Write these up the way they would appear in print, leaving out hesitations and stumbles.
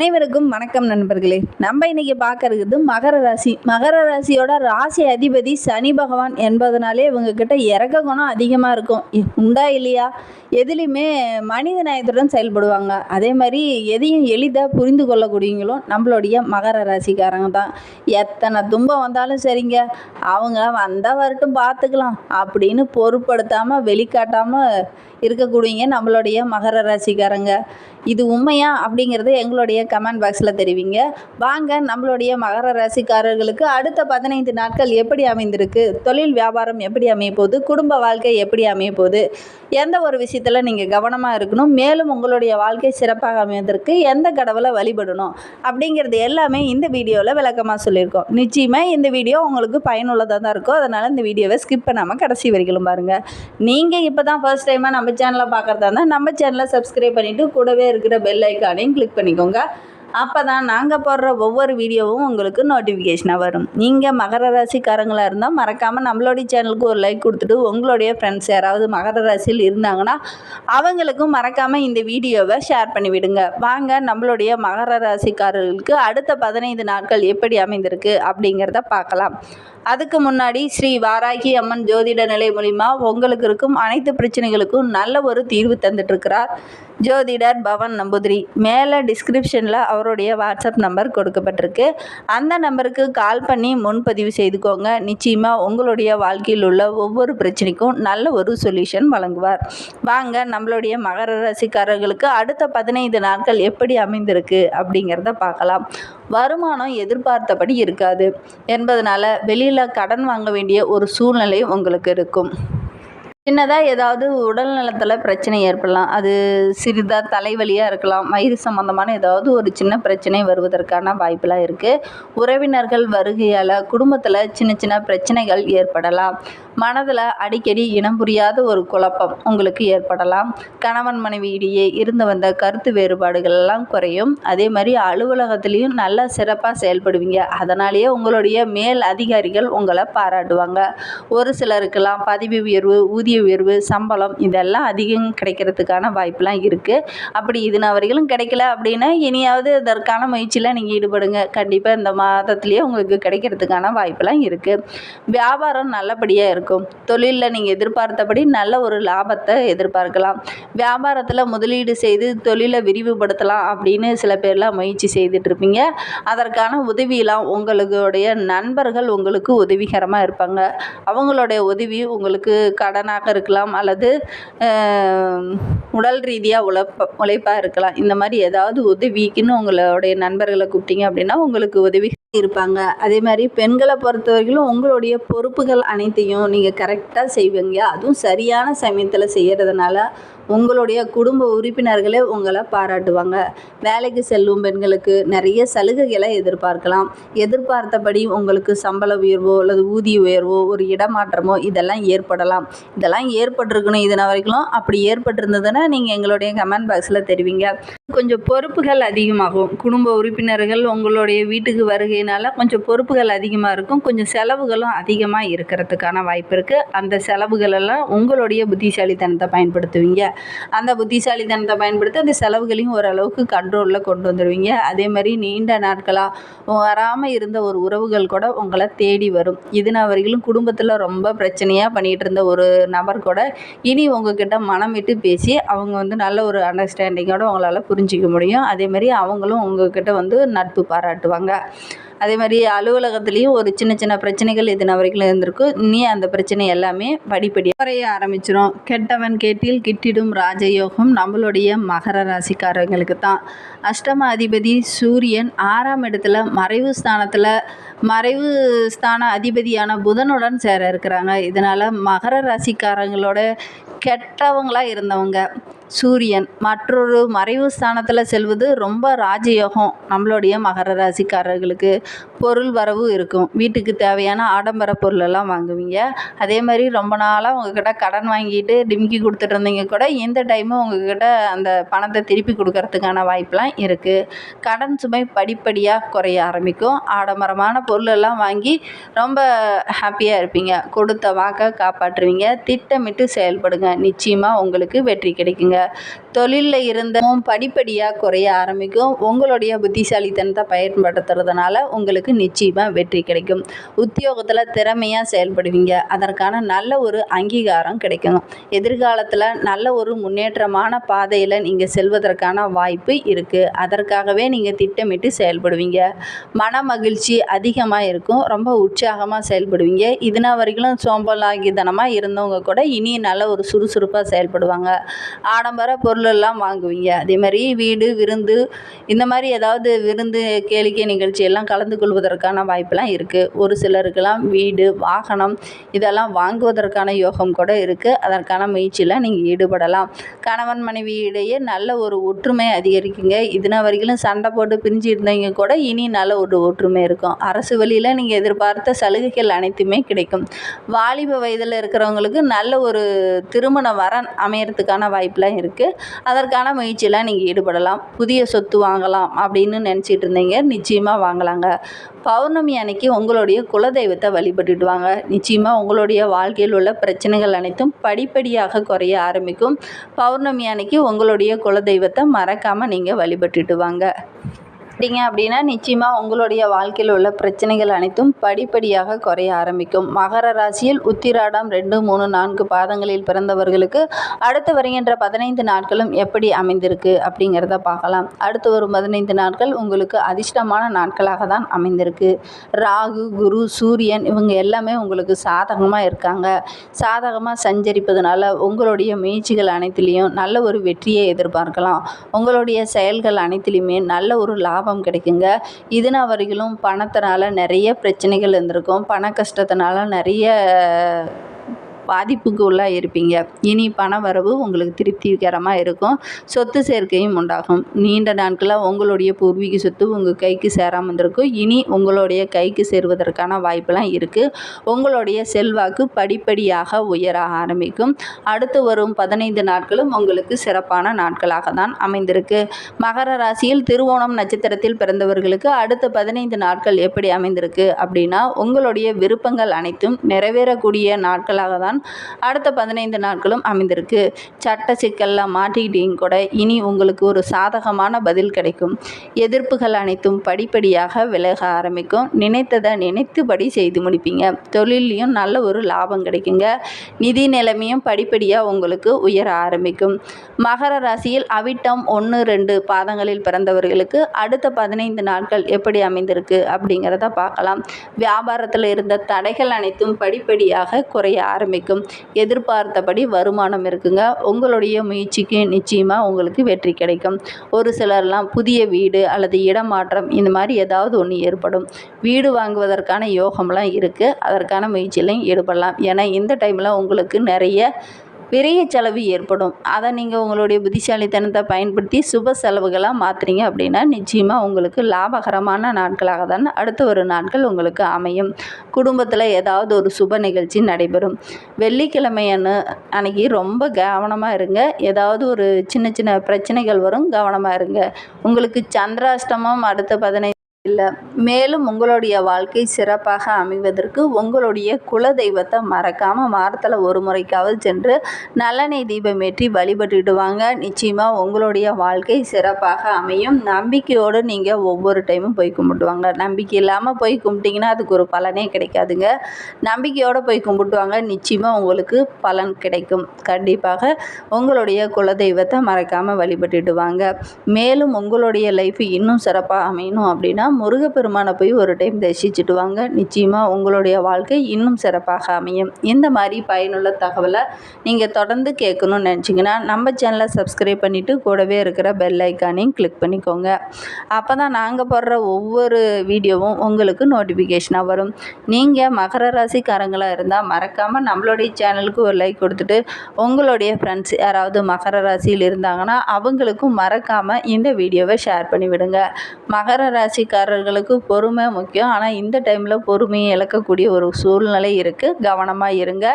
அனைவருக்கும் வணக்கம் நண்பர்களே. நம்ம இன்னைக்கு பார்க்கறது மகர ராசி. மகர ராசியோட ராசி அதிபதி சனி பகவான் என்பதனாலே இவங்க கிட்ட இறக்க குணம் அதிகமாக இருக்கும். உண்டா இல்லையா? எதுலேயுமே மனித நேயத்துடன் செயல்படுவாங்க. அதே மாதிரி எதையும் எளிதாக புரிந்து கொள்ளக்கூடியவங்களும் நம்மளுடைய மகர ராசிக்காரங்க தான். எத்தனை துன்பம் வந்தாலும் சரிங்க, அவங்க வந்தால் வரட்டும் பார்த்துக்கலாம் அப்படின்னு பொருட்படுத்தாமல் வெளிக்காட்டாமல் இருக்கக்கூடியங்க நம்மளுடைய மகர ராசிக்காரங்க. இது உண்மையா அப்படிங்கிறது எங்களுடைய கமெண்ட் பாக்ஸில் தெரிவிங்க. வாங்க நம்மளுடைய மகர ராசிக்காரர்களுக்கு அடுத்த 15 நாட்கள் எப்படி அமைந்திருக்கு, தொழில் வியாபாரம் எப்படி அமைய போகுது, குடும்ப வாழ்க்கை எப்படி அமைய போகுது, எந்த ஒரு விஷயத்தில் நீங்கள் கவனமாக இருக்கணும், மேலும் உங்களுடைய வாழ்க்கை சிறப்பாக அமைவதற்கு எந்த கடவுளை வழிபடணும் அப்படிங்கிறது எல்லாமே இந்த வீடியோவில் விளக்கமாக சொல்லியிருக்கோம். நிச்சயமாக இந்த வீடியோ உங்களுக்கு பயனுள்ளதாக தான் இருக்கும். அதனால் இந்த வீடியோவை ஸ்கிப் பண்ணாமல் கடைசி வரைக்கும் பாருங்கள். நீங்கள் இப்போ தான் ஃபர்ஸ்ட் டைமாக நம்ம சேனலை பார்க்குறதா இருந்தால் நம்ம சேனலை சப்ஸ்கிரைப் பண்ணிவிட்டு கூடவே இருக்கிற பெல் ஐக்கானையும் கிளிக் பண்ணிக்கோங்க. அப்போ தான் நாங்கள் போடுற ஒவ்வொரு வீடியோவும் உங்களுக்கு நோட்டிஃபிகேஷனாக வரும். நீங்கள் மகர ராசிக்காரங்களாக இருந்தால் மறக்காமல் நம்மளுடைய சேனலுக்கு ஒரு லைக் கொடுத்துட்டு உங்களுடைய ஃப்ரெண்ட்ஸ் யாராவது மகர ராசியில் இருந்தாங்கன்னா அவங்களுக்கும் மறக்காமல் இந்த வீடியோவை ஷேர் பண்ணிவிடுங்க. வாங்க நம்மளுடைய மகர ராசிக்காரர்களுக்கு அடுத்த 15 நாட்கள் எப்படி அமைந்திருக்கு அப்படிங்கிறத பார்க்கலாம். அதுக்கு முன்னாடி ஸ்ரீ வாராகி அம்மன் ஜோதிட நிலை மூலிமா உங்களுக்கு இருக்கும் அனைத்து பிரச்சனைகளுக்கும் நல்ல ஒரு தீர்வு தந்துட்டுருக்கிறார் ஜோதிடர் பவன் நம்பூதிரி. மேலே டிஸ்கிரிப்ஷனில் அவருடைய வாட்ஸ்அப் நம்பர் கொடுக்கப்பட்டிருக்கு. அந்த நம்பருக்கு கால் பண்ணி முன்பதிவு செய்துக்கோங்க. நிச்சயமாக உங்களுடைய வாழ்க்கையில் உள்ள ஒவ்வொரு பிரச்சனைக்கும் நல்ல ஒரு சொல்யூஷன் வழங்குவார். வாங்க நம்மளுடைய மகர ராசிக்காரர்களுக்கு அடுத்த 15 நாட்கள் எப்படி அமைந்திருக்கு அப்படிங்கிறத பார்க்கலாம். வருமானம் எதிர்பார்த்தபடி இருக்காது என்பதனால வெளியில் கடன் வாங்க வேண்டிய ஒரு சூழ்நிலை உங்களுக்கு இருக்கும். சின்னதாக ஏதாவது உடல் நலத்தில் பிரச்சனை ஏற்படலாம். அது சிறிதாக தலைவலியாக இருக்கலாம். வயிறு சம்மந்தமான ஏதாவது ஒரு சின்ன பிரச்சனை வருவதற்கான வாய்ப்பெலாம் இருக்குது. உறவினர்கள் வருகையால் குடும்பத்தில் சின்ன சின்ன பிரச்சனைகள் ஏற்படலாம். மனதில் அடிக்கடி இனம் புரியாத ஒரு குழப்பம் உங்களுக்கு ஏற்படலாம். கணவன் மனைவி இடையே இருந்து வந்த கருத்து வேறுபாடுகள் எல்லாம் குறையும். அதே மாதிரி அலுவலகத்துலேயும் நல்லா சிறப்பாக செயல்படுவீங்க. அதனாலேயே உங்களுடைய மேல் அதிகாரிகள் உங்களை பாராட்டுவாங்க. ஒரு சிலருக்கெல்லாம் பதவி உயர்வு, ஊதிய உயர்வு, சம்பளம் இதெல்லாம் அதிகம் கிடைக்கிறதுக்கான வாய்ப்பெலாம் இருக்குது. அப்படி இதுனா வரைக்கும் கிடைக்கல அப்படின்னா இனியாவது அதற்கான முயற்சியில் நீங்கள் ஈடுபடுங்க. கண்டிப்பாக இந்த மாதத்துலேயே உங்களுக்கு கிடைக்கிறதுக்கான வாய்ப்பெலாம் இருக்குது. வியாபாரம் நல்லபடியாக இருக்கும். தொழிலில் நீங்கள் எதிர்பார்த்தபடி நல்ல ஒரு லாபத்தை எதிர்பார்க்கலாம். வியாபாரத்தில் முதலீடு செய்து தொழிலை விரிவுபடுத்தலாம் அப்படின்னு சில பேர்லாம் முயற்சி செய்துட்ருப்பீங்க. அதற்கான உதவியெல்லாம் உங்களுடைய நண்பர்கள் உங்களுக்கு உதவிகரமாக இருப்பாங்க. அவங்களுடைய உதவி உங்களுக்கு கடனாக இருக்கலாம் அல்லது உடல் ரீதியாக உழைப்பாக இருக்கலாம். இந்த மாதிரி ஏதாவது உதவிக்குன்னு உங்களுடைய நண்பர்களை கூப்பிட்டீங்க அப்படின்னா உங்களுக்கு உதவி இருப்பாங்க. அதே மாதிரி பெண்களை பொறுத்தவரைக்கும் உங்களுடைய பொறுப்புகள் அனைத்தையும் நீங்கள் கரெக்டாக செய்வீங்க. அதுவும் சரியான சமயத்தில் செய்கிறதுனால உங்களுடைய குடும்ப உறுப்பினர்களே உங்களை பாராட்டுவாங்க. வேலைக்கு செல்லும் பெண்களுக்கு நிறைய சலுகைகளை எதிர்பார்க்கலாம். எதிர்பார்த்தபடி உங்களுக்கு சம்பள உயர்வோ அல்லது ஊதிய உயர்வோ ஒரு இடமாற்றமோ இதெல்லாம் ஏற்படலாம். இதெல்லாம் ஏற்பட்டிருக்கணும் இதன வரைக்கும். அப்படி ஏற்பட்டிருந்ததுன்னா நீங்கள் எங்களுடைய கமெண்ட் பாக்ஸில் தெரிவிங்க. கொஞ்சம் பொறுப்புகள் அதிகமாகும். குடும்ப உறுப்பினர்கள் உங்களுடைய வீட்டுக்கு வருகையினால கொஞ்சம் பொறுப்புகள் அதிகமாக இருக்கும். கொஞ்சம் செலவுகளும் அதிகமாக இருக்கிறதுக்கான வாய்ப்பு இருக்குது. அந்த செலவுகளெல்லாம் உங்களுடைய புத்திசாலித்தனத்தை பயன்படுத்துவீங்க. அந்த புத்திசாலித்தனத்தை பயன்படுத்தி அந்த செலவுகளையும் ஓரளவுக்கு கண்ட்ரோலில் கொண்டு வந்துடுவீங்க. அதே மாதிரி நீண்ட நாட்களாக வராமல் இருந்த ஒரு உறவுகள் கூட உங்களை தேடி வரும். இதுனா வரைக்கும் குடும்பத்தில் ரொம்ப பிரச்சனையாக பண்ணிகிட்டு இருந்த ஒரு நபர் கூட இனி உங்ககிட்ட மனம் விட்டு பேசி அவங்க நல்ல ஒரு அண்டர்ஸ்டாண்டிங்கோடு உங்களால் புரிஞ்சிக்க முடியும். அதே மாதிரி அவங்களும் உங்ககிட்ட நட்பு பாராட்டுவாங்க. அதே மாதிரி அலுவலகத்துலேயும் ஒரு சின்ன சின்ன பிரச்சனைகள் இதுனா வரைக்கும் இருந்திருக்கும். இனி அந்த பிரச்சனை எல்லாமே படிப்படியாக குறைய ஆரம்பிச்சிடும். கெட்டவன் கேட்டில் கிட்டிடும் ராஜயோகம் நம்மளுடைய மகர ராசிக்காரங்களுக்கு தான். அஷ்டம அதிபதி சூரியன் 6ஆம் இடத்துல மறைவு ஸ்தான அதிபதியான புதனுடன் சேர இருக்கிறாங்க. இதனால் மகர ராசிக்காரங்களோட கெட்டவங்களாக இருந்தவங்க சூரியன் மற்றொரு மறைவு ஸ்தானத்தில் செல்வது ரொம்ப ராஜயோகம். நம்மளுடைய மகர ராசிக்காரர்களுக்கு பொருள் வரவு இருக்கும். வீட்டுக்கு தேவையான ஆடம்பர பொருளெல்லாம் வாங்குவீங்க. அதே மாதிரி ரொம்ப நாளாக உங்ககிட்ட கடன் வாங்கிட்டு டிமிக்கி கொடுத்துட்டு இருந்தீங்க கூட இந்த டைமு உங்ககிட்ட அந்த பணத்தை திருப்பி கொடுக்கறதுக்கான வாய்ப்பெலாம் இருக்குது. கடன் சுமை படிப்படியாக குறைய ஆரம்பிக்கும். ஆடம்பரமான பொருளெல்லாம் வாங்கி ரொம்ப ஹாப்பியாக இருப்பீங்க. கொடுத்த வாக்கை காப்பாற்றுவீங்க. திட்டமிட்டு செயல்படுங்க. நிச்சயமாக உங்களுக்கு வெற்றி கிடைக்குங்க. தொழிலில் இருந்தும் படிப்படியாக குறைய ஆரம்பிக்கும். உங்களுடைய புத்திசாலித்தனத்தை பயன்படுத்துறதுனால உங்களுக்கு நிச்சயமாக வெற்றி கிடைக்கும். உத்தியோகத்தில் திறமையாக செயல்படுவீங்க. அதற்கான நல்ல ஒரு அங்கீகாரம் கிடைக்கும். எதிர்காலத்தில் நல்ல ஒரு முன்னேற்றமான பாதையில் நீங்கள் செல்வதற்கான வாய்ப்பு இருக்குது. அதற்காகவே நீங்கள் திட்டமிட்டு செயல்படுவீங்க. மன மகிழ்ச்சி அதிகமாக இருக்கும். ரொம்ப உற்சாகமாக செயல்படுவீங்க. இதுனா வரைக்கும் சோம்பலாகித்தனமாக இருந்தவங்க கூட இனி நல்ல ஒரு சுறுசுறுப்பாக செயல்படுவாங்க. ஆடம்பர பொருளெல்லாம் வாங்குவீங்க. அதே மாதிரி வீடு விருந்து இந்த மாதிரி ஏதாவது விருந்து கேளிக்கை நிகழ்ச்சி எல்லாம் கலந்து கொள்வதற்கான வாய்ப்பெல்லாம் இருக்குது. ஒரு சிலருக்கெல்லாம் வீடு வாகனம் இதெல்லாம் வாங்குவதற்கான யோகம் கூட இருக்குது. அதற்கான முயற்சியில் நீங்கள் ஈடுபடலாம். கணவன் மனைவி இடையே நல்ல ஒரு ஒற்றுமை அதிகரிக்குங்க. இதுனா வரைக்கும் சண்டை போட்டு பிரிஞ்சு இருந்தவங்க கூட இனி நல்ல ஒரு ஒற்றுமை இருக்கும். அரசு வழியில் நீங்கள் எதிர்பார்த்த சலுகைகள் அனைத்துமே கிடைக்கும். வாலிப வயதில் இருக்கிறவங்களுக்கு நல்ல ஒரு திருமண வரன் அமையறதுக்கான வாய்ப்பெலாம் இருக்குது. அதற்கான முயற்சியெல்லாம் நீங்கள் ஈடுபடலாம். புதிய சொத்து வாங்கலாம் அப்படின்னு நினச்சிட்டு இருந்தீங்க, நிச்சயமாக வாங்கலாங்க. பௌர்ணமி அன்னைக்கு உங்களுடைய குலதெய்வத்தை வழிபட்டுட்டு வாங்க. நிச்சயமாக உங்களுடைய வாழ்க்கையில் உள்ள பிரச்சனைகள் அனைத்தும் படிப்படியாக குறைய ஆரம்பிக்கும். பௌர்ணமி அன்னைக்கு உங்களுடைய குலதெய்வத்தை மறக்காமல் நீங்கள் வழிபட்டுட்டு வாங்க. அப்படின்னா நிச்சயமாக உங்களுடைய வாழ்க்கையில் உள்ள பிரச்சனைகள் அனைத்தும் படிப்படியாக குறைய ஆரம்பிக்கும். மகர ராசியில் உத்திராடம் 2, 3, 4 பாதங்களில் பிறந்தவர்களுக்கு அடுத்து வருகின்ற 15 நாட்களும் எப்படி அமைந்திருக்கு அப்படிங்கிறத பார்க்கலாம். அடுத்து வரும் 15 நாட்கள் உங்களுக்கு அதிர்ஷ்டமான நாட்களாக தான் அமைந்திருக்கு. ராகு, குரு, சூரியன் இவங்க எல்லாமே உங்களுக்கு சாதகமாக இருக்காங்க. சாதகமாக சஞ்சரிப்பதனால உங்களுடைய முயற்சிகள் அனைத்திலையும் நல்ல ஒரு வெற்றியை எதிர்பார்க்கலாம். உங்களுடைய செயல்கள் அனைத்திலையுமே நல்ல ஒரு லாபம் கிடைக்குங்க. இதுனா வரையிலும் பணத்தினால நிறைய பிரச்சனைகள் இருந்திருக்கும். பண கஷ்டத்தினால நிறைய பாதிப்புக்கு உள்ளாக இருப்பீங்க. இனி பண வரவு உங்களுக்கு திருப்திகரமாக இருக்கும். சொத்து சேர்க்கையும் உண்டாகும். நீண்ட நாட்களாக உங்களுடைய பூர்வீக சொத்து உங்கள் கைக்கு சேராமல் இருந்திருக்கும். இனி உங்களுடைய கைக்கு சேருவதற்கான வாய்ப்பெல்லாம் இருக்குது. உங்களுடைய செல்வாக்கு படிப்படியாக உயர ஆரம்பிக்கும். அடுத்து வரும் 15 நாட்களும் உங்களுக்கு சிறப்பான நாட்களாக தான் அமைந்திருக்கு. மகர ராசியில் திருவோணம் நட்சத்திரத்தில் பிறந்தவர்களுக்கு அடுத்த 15 நாட்கள் எப்படி அமைந்திருக்கு அப்படின்னா உங்களுடைய விருப்பங்கள் அனைத்தும் நிறைவேறக்கூடிய நாட்களாக தான் அடுத்த 15 நாட்களும் அமைந்திருக்கு. சட்ட சிக்கல்ல மாட்டிக்கிட்டீங்க கூட இனி உங்களுக்கு ஒரு சாதகமான பதில் கிடைக்கும். எதிர்ப்புகள் அனைத்தும் படிப்படியாக விலக ஆரம்பிக்கும். நினைத்ததை நினைத்தபடி செய்து முடிப்பீங்க. தொழிலையும் நல்ல ஒரு லாபம் கிடைக்குங்க. நிதி நிலைமையும் படிப்படியாக உங்களுக்கு உயர ஆரம்பிக்கும். மகர ராசியில் அவிட்டம் 1, 2 பாதங்களில் பிறந்தவர்களுக்கு அடுத்த 15 நாட்கள் எப்படி அமைந்திருக்கு அப்படிங்கிறத பார்க்கலாம். வியாபாரத்தில் இருந்த தடைகள் அனைத்தும் படிப்படியாக குறைய ஆரம்பிக்கும். எதிர்பார்த்தபடி வருமானம் இருக்குங்க. உங்களுடைய முயற்சிக்கு நிச்சயமாக உங்களுக்கு வெற்றி கிடைக்கும். ஒரு சிலர்லாம் புதிய வீடு அல்லது இடமாற்றம் இந்த மாதிரி ஏதாவது ஒன்று ஏற்படும். வீடு வாங்குவதற்கான யோகம்லாம் இருக்குது. அதற்கான முயற்சியிலையும் ஈடுபடலாம். ஏன்னா இந்த டைமில் உங்களுக்கு நிறைய விரைய செலவு ஏற்படும். அதை நீங்கள் உங்களுடைய புத்திசாலித்தனத்தை பயன்படுத்தி சுப செலவுகளாக மாற்றுறீங்க அப்படின்னா நிச்சயமாக உங்களுக்கு லாபகரமான நாட்களாக தான் அடுத்த ஒரு நாட்கள் உங்களுக்கு அமையும். குடும்பத்தில் ஏதாவது ஒரு சுப நிகழ்ச்சி நடைபெறும். வெள்ளிக்கிழமை அன்னைக்கு ரொம்ப கவனமாக இருங்க. ஏதாவது ஒரு சின்ன சின்ன பிரச்சனைகள் வரும், கவனமாக இருங்க. உங்களுக்கு சந்திராஷ்டமம் அடுத்த 15 இல்லை. மேலும் உங்களுடைய வாழ்க்கை சிறப்பாக அமைவதற்கு உங்களுடைய குலதெய்வத்தை மறக்காமல் வாரத்தில் ஒரு முறைக்காவது சென்று நல்லெண்ணெய் தீபம் ஏற்றி வழிபட்டுட்டு வாங்க. நிச்சயமாக உங்களுடைய வாழ்க்கை சிறப்பாக அமையும். நம்பிக்கையோடு நீங்கள் ஒவ்வொரு டைமும் போய் கும்பிட்டுவாங்க. நம்பிக்கை இல்லாமல் போய் கும்பிட்டிங்கன்னா அதுக்கு ஒரு பலனே கிடைக்காதுங்க. நம்பிக்கையோடு போய் கும்பிட்டுவாங்க. நிச்சயமாக உங்களுக்கு பலன் கிடைக்கும். கண்டிப்பாக உங்களுடைய குலதெய்வத்தை மறக்காமல் வழிபட்டுட்டு வாங்க. மேலும் உங்களுடைய லைஃப் இன்னும் சிறப்பாக அமையணும் அப்படின்னா முருகப்பெருமானை போய் ஒரு டைம் தரிசிச்சுட்டு வாங்க. நிச்சயமாக உங்களுடைய வாழ்க்கை இன்னும் சிறப்பாக அமையும். இந்த மாதிரி பயனுள்ள தகவலை நீங்கள் தொடர்ந்து கேட்கணும்னு நினச்சிங்கன்னா நம்ம சேனலை சப்ஸ்கிரைப் பண்ணிவிட்டு கூடவே இருக்கிற பெல் ஐக்கானையும் கிளிக் பண்ணிக்கோங்க. அப்போ தான் நாங்கள் போடுற ஒவ்வொரு வீடியோவும் உங்களுக்கு நோட்டிஃபிகேஷனாக வரும். நீங்கள் மகர ராசிக்காரங்களாக இருந்தால் மறக்காமல் நம்மளுடைய சேனலுக்கு ஒரு லைக் கொடுத்துட்டு உங்களுடைய ஃப்ரெண்ட்ஸ் யாராவது மகர ராசியில் இருந்தாங்கன்னா அவங்களுக்கும் மறக்காமல் இந்த வீடியோவை ஷேர் பண்ணிவிடுங்க. மகர ராசிக்காரர்களுக்கு பொறுமை முக்கியம். ஆனால் இந்த டைமில் பொறுமையை இழக்கக்கூடிய ஒரு சூழ்நிலை இருக்குது. கவனமாக இருங்க.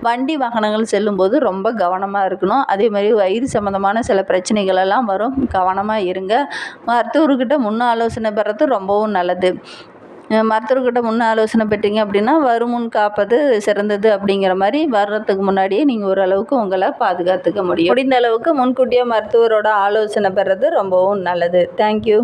வண்டி வாகனங்கள் செல்லும்போது ரொம்ப கவனமாக இருக்கணும். அதே மாதிரி வயிறு சம்மந்தமான சில பிரச்சனைகள் எல்லாம் வரும். கவனமாக இருங்க. மருத்துவர்கிட்ட முன் ஆலோசனை பெறது ரொம்பவும் நல்லது. மருத்துவர்கிட்ட முன் ஆலோசனை பெற்றீங்க அப்படின்னா வருமுன் காப்பது சிறந்தது அப்படிங்கிற மாதிரி வர்றதுக்கு முன்னாடியே நீங்கள் ஓரளவுக்கு உங்களை பாதுகாத்துக்க முடியும். முடிந்த அளவுக்கு முன்கூட்டியே மருத்துவரோட ஆலோசனை பெறது ரொம்பவும் நல்லது. தேங்க்யூ.